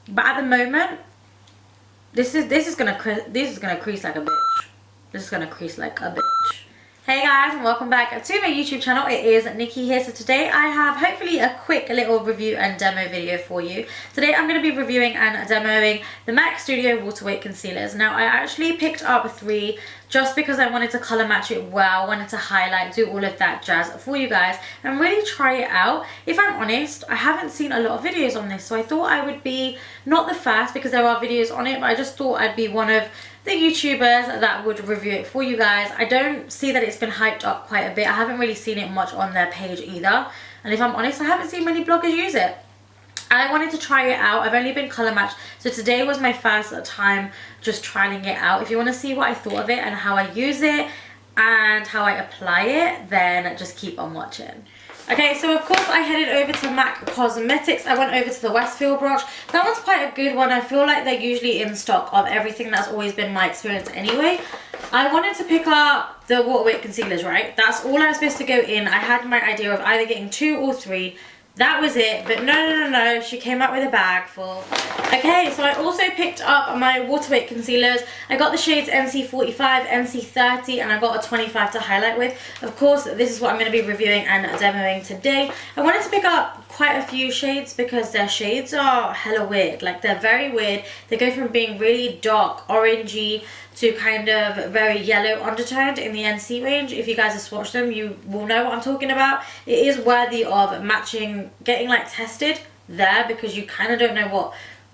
But at the moment, this is gonna crease like a bitch. This is gonna crease like a bitch. Hey guys, and welcome back to my YouTube channel. It is Nikki here. So today I have hopefully a quick little review and demo video for you. Today I'm going to be reviewing and demoing the MAC Studio Water Weight Concealers. Now I actually picked up 3 just because I wanted to colour match it well, wanted to highlight, do all of that jazz for you guys and really try it out. If I'm honest, I haven't seen a lot of videos on this, so I thought I would be not the first because there are videos on it, but I just thought I'd be one of the YouTubers that would review it for you guys. I don't see that it's been hyped up quite a bit. I haven't really seen it much on their page either, and if I'm honest, I haven't seen many bloggers use it. I wanted to try it out. I've only been colour matched, so today was my first time just trying it out. If you want to see what I thought of it and how I use it and how I apply it, then just keep on watching. Okay, so of course I headed over to MAC Cosmetics. I went over to the Westfield branch. That one's quite a good one. I feel like they're usually in stock of everything. That's always been my experience anyway. I wanted to pick up the water weight concealers, right? That's all I was supposed to go in. I had my idea of either getting 2 or 3. That was it, but no, she came out with a bag full. Okay, so I also picked up my water weight concealers. I got the shades NC45, NC30, and I got a 25 to highlight with. Of course, this is what I'm going to be reviewing and demoing today. I wanted to pick up quite a few shades because their shades are hella weird. Like, they're very weird. They go from being really dark, orangey, to kind of very yellow undertoned in the NC range. If you guys have swatched them, you will know what I'm talking about. It is worthy of matching, getting like tested there, because you kind of don't know what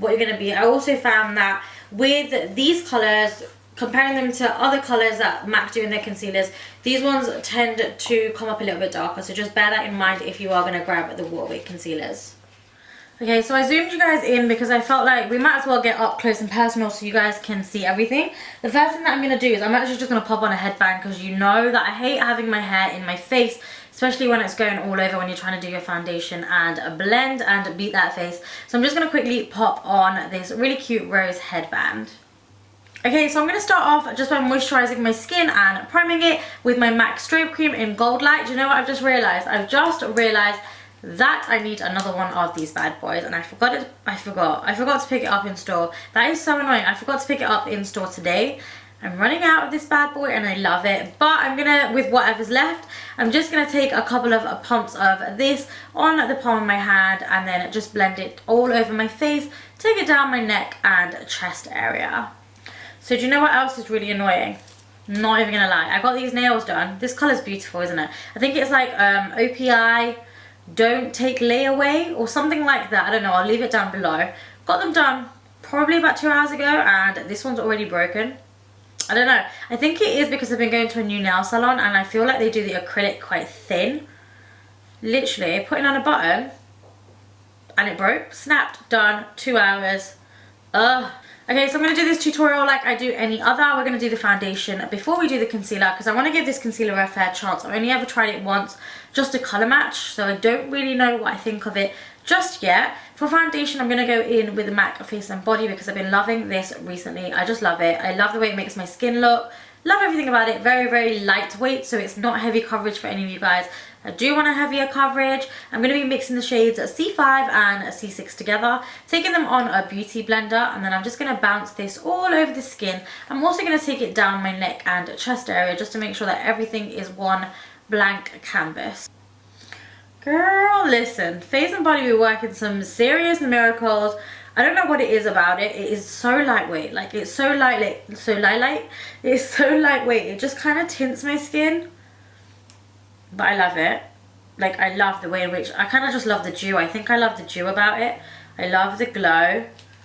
you're going to be. I also found that with these colors, comparing them to other colors that MAC do in their concealers, these ones tend to come up a little bit darker, so just bear that in mind if you are going to grab the water weight concealers. Okay, so I zoomed you guys in because I felt like we might as well get up close and personal so you guys can see everything. The first thing that I'm going to do is I'm actually just going to pop on a headband, because you know that I hate having my hair in my face, especially when it's going all over when you're trying to do your foundation and blend and beat that face. So I'm just going to quickly pop on this really cute rose headband. Okay, so I'm going to start off just by moisturising my skin and priming it with my MAC Strobe Cream in Goldlite. Do you know what I've just realised? I've just realised that I need another one of these bad boys, and I forgot to pick it up in store. That is so annoying. I forgot to pick it up in store today. I'm running out of this bad boy and I love it, but I'm gonna, with whatever's left, I'm just gonna take a couple of pumps of this on the palm of my hand and then just blend it all over my face, take it down my neck and chest area. So do you know what else is really annoying? Not even gonna lie, I got these nails done. This colour's beautiful, isn't it? I think it's like OPI Don't Take Layaway or something like that. I don't know, I'll leave it down below. Got them done probably about 2 hours ago and this one's already broken. I don't know, I think it is because I've been going to a new nail salon and I feel like they do the acrylic quite thin. Literally putting on a button and it broke. Snapped, done, 2 hours. Ugh. Okay, so I'm going to do this tutorial like I do any other. We're going to do the foundation before we do the concealer, because I want to give this concealer a fair chance. I've only ever tried it once just to colour match, so I don't really know what I think of it just yet. For foundation, I'm going to go in with the MAC Face and Body because I've been loving this recently. I just love it. I love the way it makes my skin look. Love everything about it. Very, very lightweight, so it's not heavy coverage for any of you guys. I do want a heavier coverage. I'm going to be mixing the shades C5 and C6 together, taking them on a beauty blender, and then I'm just going to bounce this all over the skin. I'm also going to take it down my neck and chest area just to make sure that everything is one blank canvas. Girl, listen, Face and Body, we're working some serious miracles. I don't know what it is about it. It is so lightweight. Like, it's so lightweight. It's so lightweight. It just kind of tints my skin. But I love it. Like, I love the way in which, I kind of just love the dew. I think I love the dew about it. I love the glow.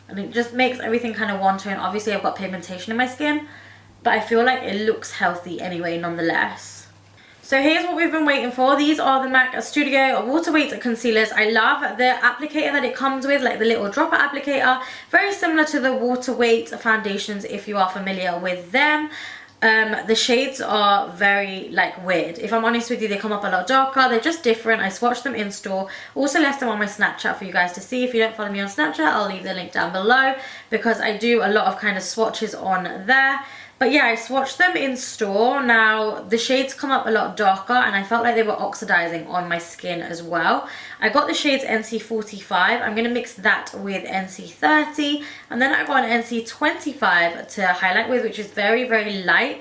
And it just makes everything kind of one tone. Obviously, I've got pigmentation in my skin, but I feel like it looks healthy anyway, nonetheless. So here's what we've been waiting for. These are the MAC Studio Water Weight Concealers. I love the applicator that it comes with, like the little dropper applicator. Very similar to the Water Weight foundations if you are familiar with them. The shades are very like weird. If I'm honest with you, they come up a lot darker. They're just different. I swatched them in store. Also left them on my Snapchat for you guys to see. If you don't follow me on Snapchat, I'll leave the link down below because I do a lot of kind of swatches on there. But yeah, I swatched them in store. Now the shades come up a lot darker and I felt like they were oxidizing on my skin as well. I got the shades NC45. I'm going to mix that with NC30, and then I got an NC25 to highlight with, which is very, very light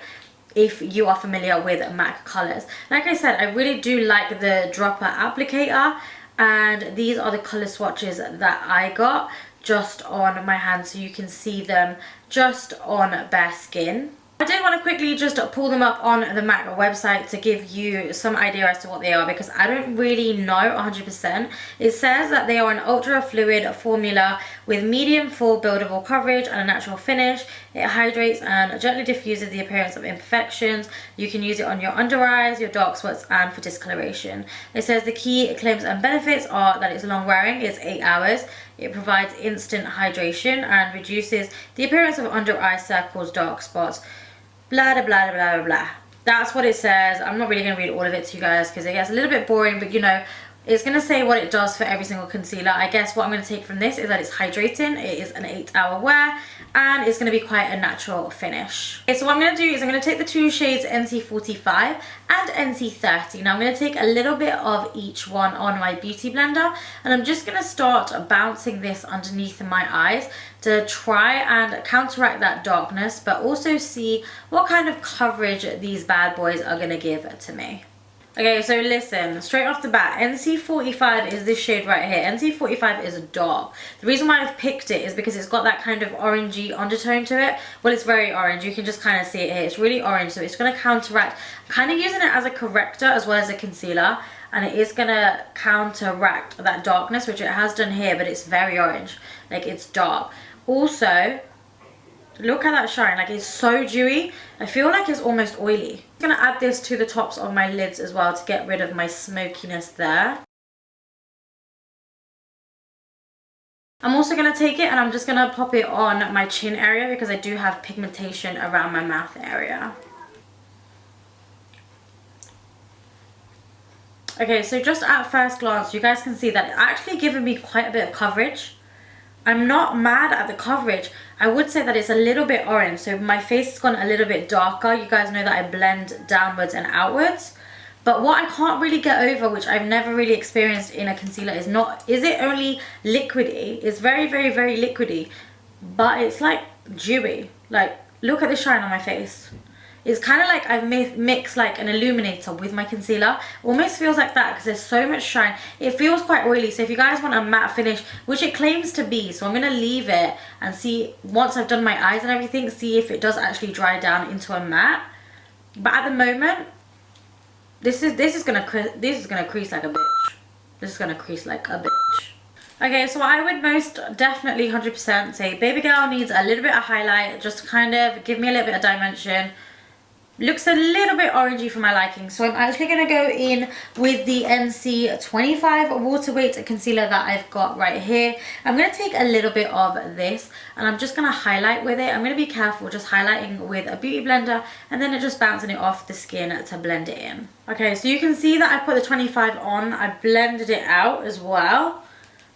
if you are familiar with MAC colors. Like I said, I really do like the dropper applicator, and these are the color swatches that I got just on my hand, so you can see them just on bare skin. I did want to quickly just pull them up on the MAC website to give you some idea as to what they are, because I don't really know 100%. It says that they are an ultra fluid formula with medium full buildable coverage and a natural finish. It hydrates and gently diffuses the appearance of imperfections. You can use it on your under eyes, your dark spots, and for discoloration. It says the key claims and benefits are that it's long wearing, it's 8 hours. It provides instant hydration and reduces the appearance of under eye circles, dark spots, blah, blah, blah, blah, blah. That's what it says. I'm not really going to read all of it to you guys because it gets a little bit boring, but you know, it's going to say what it does for every single concealer. I guess what I'm going to take from this is that it's hydrating, it is an 8-hour wear, and it's going to be quite a natural finish. Okay, so what I'm going to do is I'm going to take the two shades NC45 and NC30. Now I'm going to take a little bit of each one on my beauty blender, and I'm just going to start bouncing this underneath my eyes to try and counteract that darkness, but also see what kind of coverage these bad boys are going to give to me. Okay, so listen, straight off the bat, NC45 is this shade right here. NC45 is dark. The reason why I've picked it is because it's got that kind of orangey undertone to it. Well, it's very orange. You can just kind of see it here. It's really orange, so it's going to counteract. I'm kind of using it as a corrector as well as a concealer, and it is going to counteract that darkness, which it has done here, but it's very orange. Like, it's dark. Also, look at that shine, like it's so dewy. I feel like it's almost oily. I'm gonna add this to the tops of my lids as well to get rid of my smokiness there. I'm also gonna take it and I'm just gonna pop it on my chin area because I do have pigmentation around my mouth area. Okay, so just at first glance, you guys can see that it's actually given me quite a bit of coverage. I'm not mad at the coverage. I would say that it's a little bit orange, so my face has gone a little bit darker. You guys know that I blend downwards and outwards. But what I can't really get over, which I've never really experienced in a concealer, is it only liquidy? It's very, very, very liquidy, but it's like dewy. Like, look at the shine on my face. It's kind of like I've mixed like an illuminator with my concealer. Almost feels like that because there's so much shine. It feels quite oily, so if you guys want a matte finish, which it claims to be, so I'm going to leave it and see, once I've done my eyes and everything, see if it does actually dry down into a matte. But at the moment, this is gonna crease like a bitch. This is gonna crease like a bitch. Okay, so I would most definitely 100% say baby girl needs a little bit of highlight, just to kind of give me a little bit of dimension. Looks a little bit orangey for my liking, so I'm actually going to go in with the NC25 water weight concealer that I've got right here. I'm going to take a little bit of this and I'm just going to highlight with it. I'm going to be careful just highlighting with a beauty blender and then just bouncing it off the skin to blend it in. Okay, so you can see that I put the 25 on. I blended it out as well,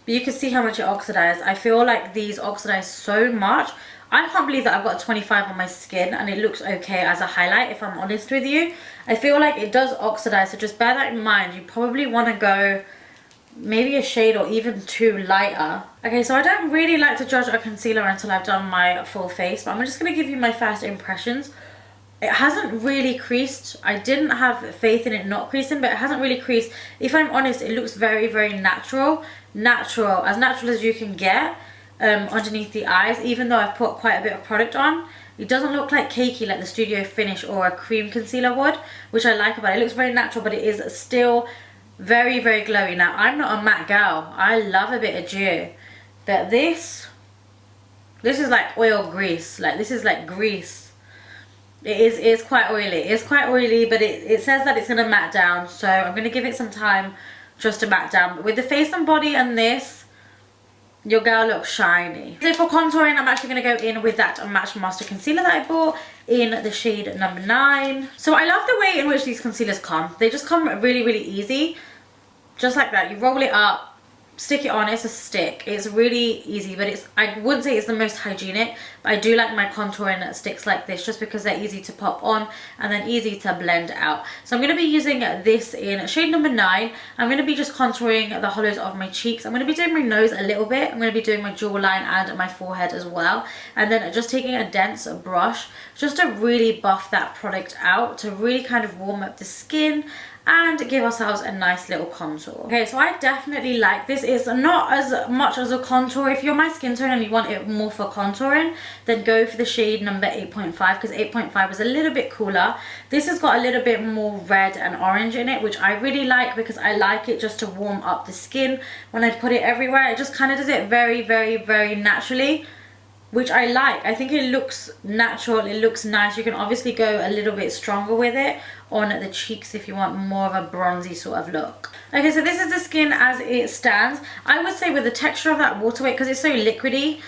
but you can see how much it oxidized. I feel like these oxidize so much. I can't believe that I've got a 25 on my skin and it looks okay as a highlight, if I'm honest with you. I feel like it does oxidize, so just bear that in mind. You probably want to go maybe a shade or even two lighter. Okay, so I don't really like to judge a concealer until I've done my full face, but I'm just going to give you my first impressions. It hasn't really creased. I didn't have faith in it not creasing, but it hasn't really creased. If I'm honest, it looks very, very natural. As natural as you can get. Underneath the eyes, even though I've put quite a bit of product on, it doesn't look like cakey like the Studio Finish or a cream concealer would, which I like about it. It looks very natural, but it is still very, very glowy. Now, I'm not a matte girl. I love a bit of dew, but this is like oil grease. Like, this is like grease. It's quite oily. It's quite oily, but it says that it's going to matte down, so I'm going to give it some time just to matte down. But with the face and body and this, your girl looks shiny. So for contouring, I'm actually going to go in with that Match Master Concealer that I bought in the shade number 9. So I love the way in which these concealers come. They just come really, really easy. Just like that. You roll it up, stick it on. It's a stick. It's really easy, but it's, I wouldn't say it's the most hygienic, but I do like my contouring sticks like this just because they're easy to pop on and then easy to blend out. So I'm going to be using this in shade number 9. I'm going to be just contouring the hollows of my cheeks. I'm going to be doing my nose a little bit. I'm going to be doing my jawline and my forehead as well, and then just taking a dense brush just to really buff that product out, to really kind of warm up the skin and give ourselves a nice little contour. Okay, so I definitely like this. It's not as much as a contour. If you're my skin tone and you want it more for contouring, then go for the shade number 8.5, because 8.5 was a little bit cooler. This has got a little bit more red and orange in it, which I really like because I like it just to warm up the skin. When I put it everywhere, it just kind of does it very, very, very naturally, which I like. I think it looks natural, it looks nice. You can obviously go a little bit stronger with it on the cheeks if you want more of a bronzy sort of look. Okay, so this is the skin as it stands. I would say with the texture of that water weight, because it's so liquidy,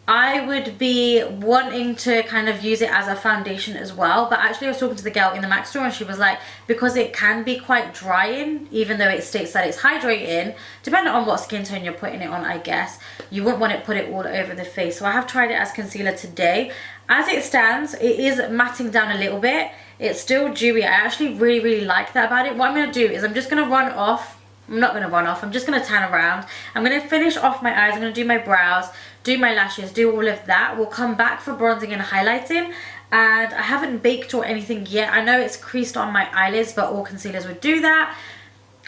I would be wanting to kind of use it as a foundation as well. But actually I was talking to the girl in the MAC store and she was like, because it can be quite drying, even though it states that it's hydrating, depending on what skin tone you're putting it on, I guess, you wouldn't want to put it all over the face. So I have tried it as concealer today. As it stands, it is matting down a little bit. It's still dewy. I actually really, really like that about it. What I'm going to do is I'm just going to run off. I'm not going to run off. I'm just going to turn around. I'm going to finish off my eyes. I'm going to do my brows, do my lashes, do all of that. We'll come back for bronzing and highlighting. And I haven't baked or anything yet. I know it's creased on my eyelids, but all concealers would do that.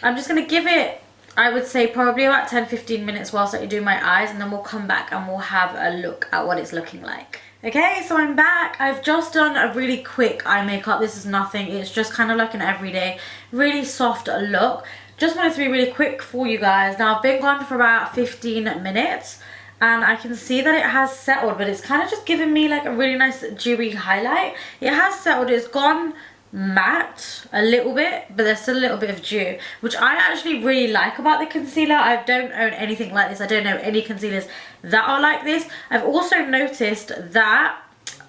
I'm just going to give it, I would say, probably about 10-15 minutes whilst I do my eyes, and then we'll come back and we'll have a look at what it's looking like. Okay, so I'm back. I've just done a really quick eye makeup. This is nothing. It's just kind of like an everyday, really soft look. Just wanted to be really quick for you guys. Now, I've been gone for about 15 minutes. And I can see that it has settled, but it's kind of just giving me like a really nice dewy highlight. It has settled. It's gone matte a little bit, but there's still a little bit of dew, which I actually really like about the concealer. I don't own anything like this. I don't know any concealers that are like this. I've also noticed that,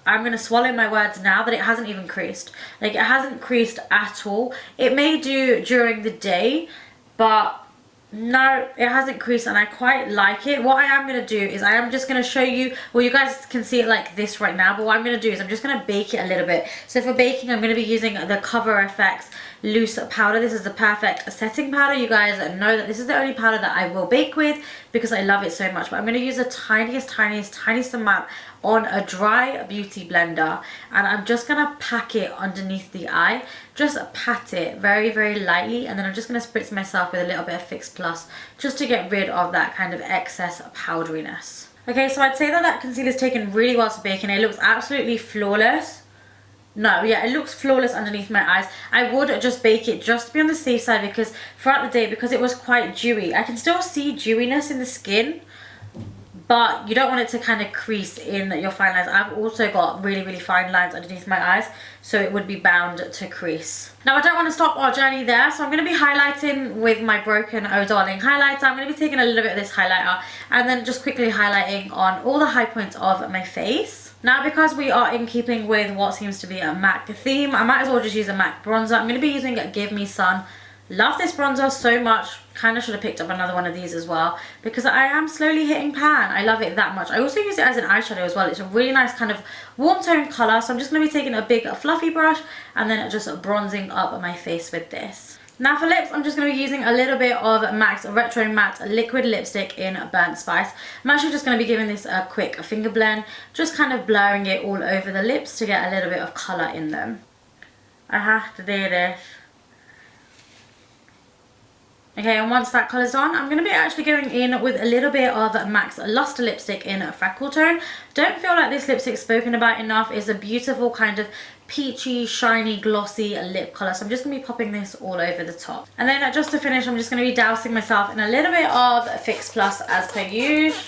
I'm going to swallow my words now, that it hasn't even creased. Like, it hasn't creased at all. It may do during the day, but no, it hasn't creased, and I quite like it. What I am going to do is I am just going to show you, well, you guys can see it like this right now, but what I'm going to do is I'm just going to bake it a little bit. So for baking, I'm going to be using the Cover FX loose powder. This is the perfect setting powder. You guys know that this is the only powder that I will bake with because I love it so much, but I'm going to use the tiniest amount on a dry beauty blender, and I'm just going to pack it underneath the eye. Just pat it very, very lightly, and then I'm just going to spritz myself with a little bit of Fix Plus just to get rid of that kind of excess powderiness. Okay, so I'd say that that concealer's taken really well to bake, and it looks absolutely flawless. No, yeah, it looks flawless underneath my eyes. I would just bake it just to be on the safe side, because throughout the day, because it was quite dewy, I can still see dewiness in the skin, but you don't want it to kind of crease in your fine lines. I've also got really, really fine lines underneath my eyes, so it would be bound to crease. Now, I don't want to stop our journey there, so I'm going to be highlighting with my Broken Oh Darling highlighter. I'm going to be taking a little bit of this highlighter and then just quickly highlighting on all the high points of my face. Now, because we are in keeping with what seems to be a MAC theme, I might as well just use a MAC bronzer. I'm going to be using Give Me Sun. Love this bronzer so much. Kind of should have picked up another one of these as well, because I am slowly hitting pan. I love it that much. I also use it as an eyeshadow as well. It's a really nice kind of warm tone colour. So I'm just going to be taking a big fluffy brush and then just bronzing up my face with this. Now for lips, I'm just going to be using a little bit of MAC's Retro Matte Liquid Lipstick in Burnt Spice. I'm actually just going to be giving this a quick finger blend, just kind of blurring it all over the lips to get a little bit of colour in them. I have to do this. Okay, and once that colour's on, I'm going to be actually going in with a little bit of MAC's Luster Lipstick in Freckletone. Don't feel like this lipstick's spoken about enough. It's a beautiful kind of peachy, shiny, glossy lip colour. So I'm just going to be popping this all over the top. And then just to finish, I'm just going to be dousing myself in a little bit of Fix Plus as per usual.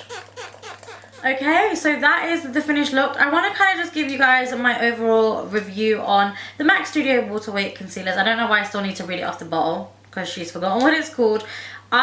Okay, so that is the finished look. I want to kind of just give you guys my overall review on the MAC Studio Waterweight Concealers. I don't know why I still need to read it off the bottle, because she's forgotten what it's called. Do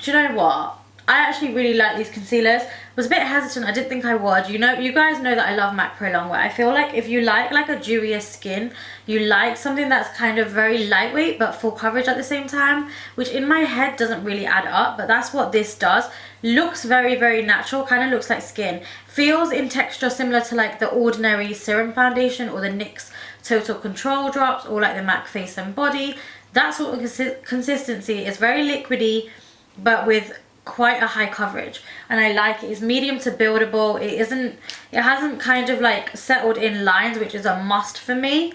you know what? I actually really like these concealers. Was a bit hesitant, I didn't think I would. You know, you guys know that I love MAC Pro Longwear. I feel like if you like a dewier skin, you like something that's kind of very lightweight but full coverage at the same time, which in my head doesn't really add up, but that's what this does. Looks very, very natural, kind of looks like skin. Feels in texture similar to like the Ordinary Serum Foundation or the NYX Total Control Drops, or like the MAC Face and Body. That sort of consistency is very liquidy but with quite a high coverage, and I like it. It's medium to buildable. It hasn't kind of like settled in lines, which is a must for me.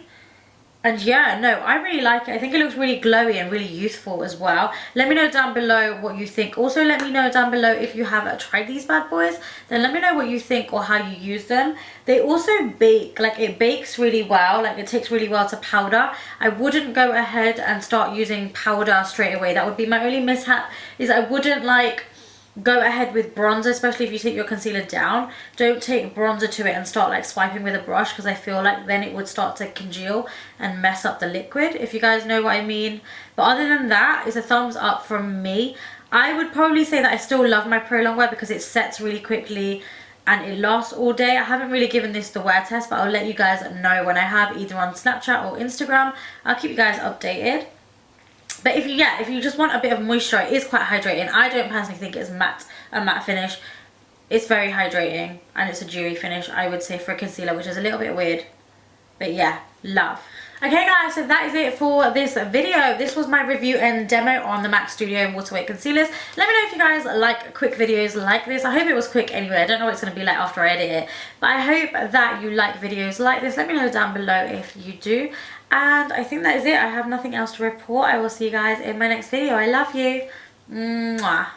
And yeah, no, I really like it. I think it looks really glowy and really youthful as well. Let me know down below what you think. Also, let me know down below if you have tried these bad boys. Then let me know what you think or how you use them. They also bake, like it bakes really well. Like it takes really well to powder. I wouldn't go ahead and start using powder straight away. That would be my only mishap, is I wouldn't like go ahead with bronzer, especially if you take your concealer down. Don't take bronzer to it and start like swiping with a brush, because I feel like then it would start to congeal and mess up the liquid, if you guys know what I mean. But other than that, it's a thumbs up from me. I would probably say that I still love my Pro Longwear because it sets really quickly and it lasts all day. I haven't really given this the wear test, but I'll let you guys know when I have, either on Snapchat or Instagram. I'll keep you guys updated. But if you just want a bit of moisture, it is quite hydrating. I don't personally think it's a matte finish. It's very hydrating and it's a dewy finish, I would say, for a concealer, which is a little bit weird. But yeah, love. Okay guys, so that is it for this video. This was my review and demo on the MAC Studio Waterweight Concealers. Let me know if you guys like quick videos like this. I hope it was quick anyway. I don't know what it's going to be like after I edit it. But I hope that you like videos like this. Let me know down below if you do. And I think that is it. I have nothing else to report. I will see you guys in my next video. I love you. Mwah.